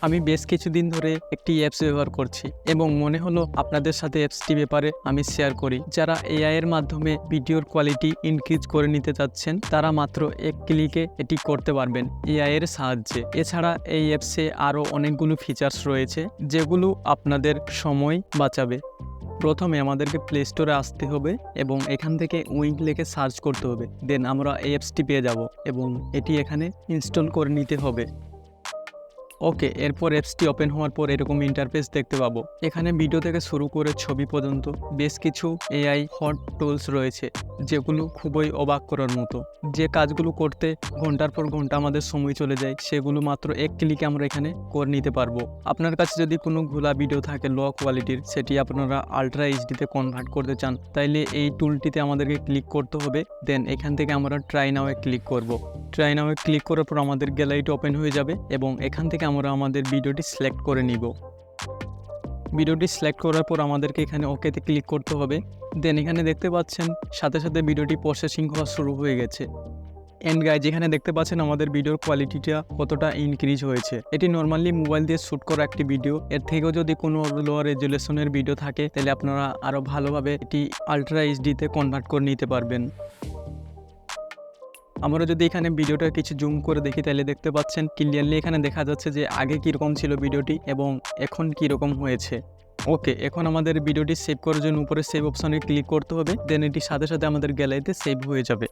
আমি বেশ কিছুদিন ধরে একটি অ্যাপস ব্যবহার করছি এবং মনে হলো আপনাদের সাথে অ্যাপসটি ব্যাপারে আমি শেয়ার করি। যারা এআই এর মাধ্যমে ভিডিওর কোয়ালিটি ইনক্রিজ করে নিতে চাচ্ছেন তারা মাত্র এক ক্লিকে এটি করতে পারবেন এআই এর সাহায্যে। এছাড়া এই অ্যাপসে আরও অনেকগুলো ফিচার্স রয়েছে যেগুলো আপনাদের সময় বাঁচাবে। প্রথমে আমাদেরকে প্লে স্টোরে আসতে হবে এবং এখান থেকে উইঙ্ক লিখে সার্চ করতে হবে। দেন আমরা এই অ্যাপসটি পেয়ে যাব এবং এটি এখানে ইনস্টল করে নিতে হবে। ওকে, এরপর অ্যাপসটি ওপেন হওয়ার পর এরকম ইন্টারফেস দেখতে পাবো। এখানে ভিডিও থেকে শুরু করে ছবি পর্যন্ত বেশ কিছু এআই হট টুলস রয়েছে যেগুলো খুবই অবাক করার মতো। যে কাজগুলো করতে ঘন্টার পর ঘন্টা আমাদের সময় চলে যায় সেগুলো মাত্র এক ক্লিকে আমরা এখানে করে নিতে পারবো। আপনার কাছে যদি কোনো ঘোলা ভিডিও থাকে লো কোয়ালিটির, সেটি আপনারা আলট্রা এইচডিতে কনভার্ট করতে চান, তাইলে এই টুলটিতে আমাদেরকে ক্লিক করতে হবে। দেন এখান থেকে আমরা ট্রাই নাও এ ক্লিক করব। ট্রাই নাও এ ক্লিক করার পর আমাদের গ্যালারিটি ওপেন হয়ে যাবে এবং এখান থেকে আমরা আমাদের ভিডিওটি সিলেক্ট করে নিব। ভিডিওটি সিলেক্ট করার পর আমাদেরকে এখানে ওকেতে ক্লিক করতে হবে। দেন এখানে দেখতে পাচ্ছেন সাথে সাথে ভিডিওটি প্রসেসিং হওয়া শুরু হয়ে গেছে। এন্ড গাইজ, যেখানে দেখতে পাচ্ছেন আমাদের ভিডিওর কোয়ালিটিটা কতটা ইনক্রিজ হয়েছে। এটি নর্মালি মোবাইল দিয়ে শ্যুট করা একটি ভিডিও। এর থেকেও যদি কোনো লোয়ার রেজুলেশনের ভিডিও থাকে তাহলে আপনারা আরও ভালোভাবে এটি আলট্রা এইচডিতে কনভার্ট করে নিতে পারবেন। আমরা যদি এখানে ভিডিওটা কিছু জুম করে দেখি তাহলে দেখতে পাচ্ছেন ক্লিয়ারলি এখানে দেখা যাচ্ছে যে আগে কীরকম ছিল ভিডিওটি এবং এখন কীরকম হয়েছে। ওকে, এখন আমাদের ভিডিওটি সেভ করার জন্য উপরে সেভ অপশানে ক্লিক করতে হবে। দেন এটির সাথে সাথে আমাদের গ্যালারিতে সেভ হয়ে যাবে।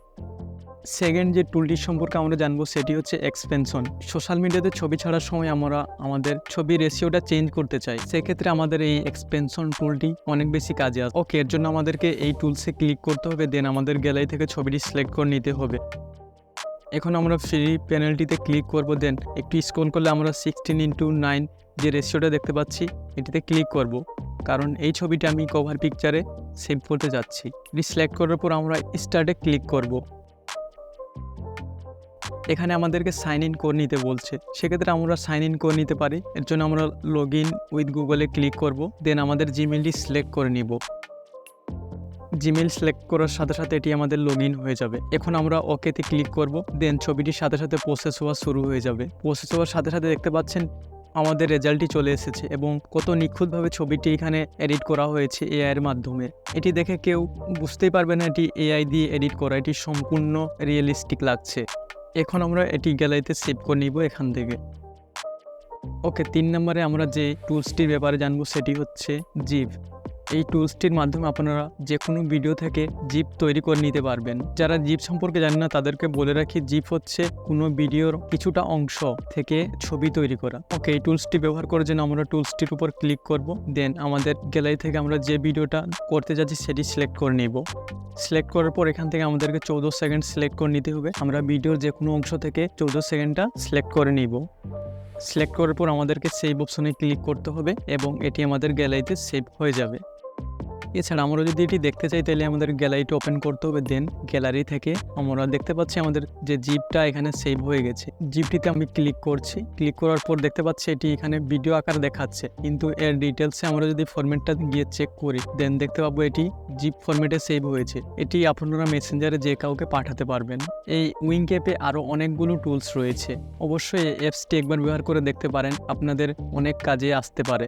সেকেন্ড যে টুলটির সম্পর্কে আমরা জানবো সেটি হচ্ছে এক্সপেনশন। সোশ্যাল মিডিয়াতে ছবি ছাড়ার সময় আমরা আমাদের ছবি রেশিওটা চেঞ্জ করতে চাই, সেক্ষেত্রে আমাদের এই এক্সপেনশন টুলটি অনেক বেশি কাজে আসে। ওকে, এর জন্য আমাদেরকে এই টুলসে ক্লিক করতে হবে। দেন আমাদের গ্যালারি থেকে ছবিটি সিলেক্ট করে নিতে হবে। এখন আমরা ফ্রি প্যানেলটিতে ক্লিক করব। দেন একটু স্ক্রল করলে আমরা 16:9 যে রেশিওটা দেখতে পাচ্ছি এটিতে ক্লিক করব, কারণ এই ছবিটা আমি কভার পিকচারে সেভ করতে যাচ্ছি। এটি সিলেক্ট করার পর আমরা স্টার্টে ক্লিক করব। এখানে আমাদেরকে সাইন ইন করে নিতে বলছে, সেক্ষেত্রে আমরা সাইন ইন করে নিতে পারি। এর জন্য আমরা লগ ইন উইথ গুগলে ক্লিক করব। দেন আমাদের জিমেলটি সিলেক্ট করে নিব। জিমেল সিলেক্ট করার সাথে সাথে এটি আমাদের লগ ইন হয়ে যাবে। এখন আমরা ওকেতে ক্লিক করব। দেন ছবিটির সাথে সাথে প্রসেস হওয়া শুরু হয়ে যাবে। প্রসেস হওয়ার সাথে সাথে দেখতে পাচ্ছেন আমাদের রেজাল্টটি চলে এসেছে এবং কত নিখুঁতভাবে ছবিটি এখানে এডিট করা হয়েছে এআই এর মাধ্যমে। এটি দেখে কেউ বুঝতেই পারবে না এটি এআই দিয়ে এডিট করা, এটি সম্পূর্ণ রিয়েলিস্টিক লাগছে। এখন আমরা এটি গ্যালারিতে সেভ করে নিব এখান থেকে। ওকে, 3 নম্বরে আমরা যে টুলসটির ব্যাপারে জানবো সেটি হচ্ছে জিপ। এই টুলসটির মাধ্যমে আপনারা যে কোনো ভিডিও থেকে জিপ তৈরি করে নিতে পারবেন। যারা জিপ সম্পর্কে জানেন না তাদেরকে বলে রাখি, জিপ হচ্ছে কোনো ভিডিওর কিছুটা অংশ থেকে ছবি তৈরি করা। ওকে, এই টুলসটি ব্যবহার করার জন্য আমরা টুলসটির উপর ক্লিক করব। দেন আমাদের গ্যালারি থেকে আমরা যে ভিডিওটা করতে যাচ্ছি সেটি সিলেক্ট করে নিব। সিলেক্ট করার পর এখান থেকে আমাদেরকে 14 সেকেন্ড সিলেক্ট করে নিতে হবে। আমরা ভিডিওর যে কোনো অংশ থেকে 14 সেকেন্ডটা সিলেক্ট করে নিব। সিলেক্ট করার পর আমাদেরকে সেভ অপশনে ক্লিক করতে হবে এবং এটি আমাদের গ্যালারিতে সেভ হয়ে যাবে। এছাড়া আমরা যদি এটি দেখতে চাই তাহলে আমাদের গ্যালারিটি ওপেন করতে হবে। দেন গ্যালারি থেকে আমরা দেখতে পাচ্ছি আমাদের যে জিপটা এখানে সেভ হয়ে গেছে। জিপটিতে আমি ক্লিক করছি। ক্লিক করার পর দেখতে পাচ্ছি এটি এখানে ভিডিও আকার দেখাচ্ছে, কিন্তু এর ডিটেলসে আমরা যদি ফরম্যাটটা গিয়ে চেক করি দেন দেখতে পাবো এটি জিপ ফরম্যাটে সেভ হয়েছে। এটি আপনারা মেসেঞ্জারে যে কাউকে পাঠাতে পারবেন। এই উইঙ্ক অ্যাপে আরও অনেকগুলো টুলস রয়েছে, অবশ্যই এই অ্যাপসটি একবার ব্যবহার করে দেখতে পারেন, আপনাদের অনেক কাজে আসতে পারে।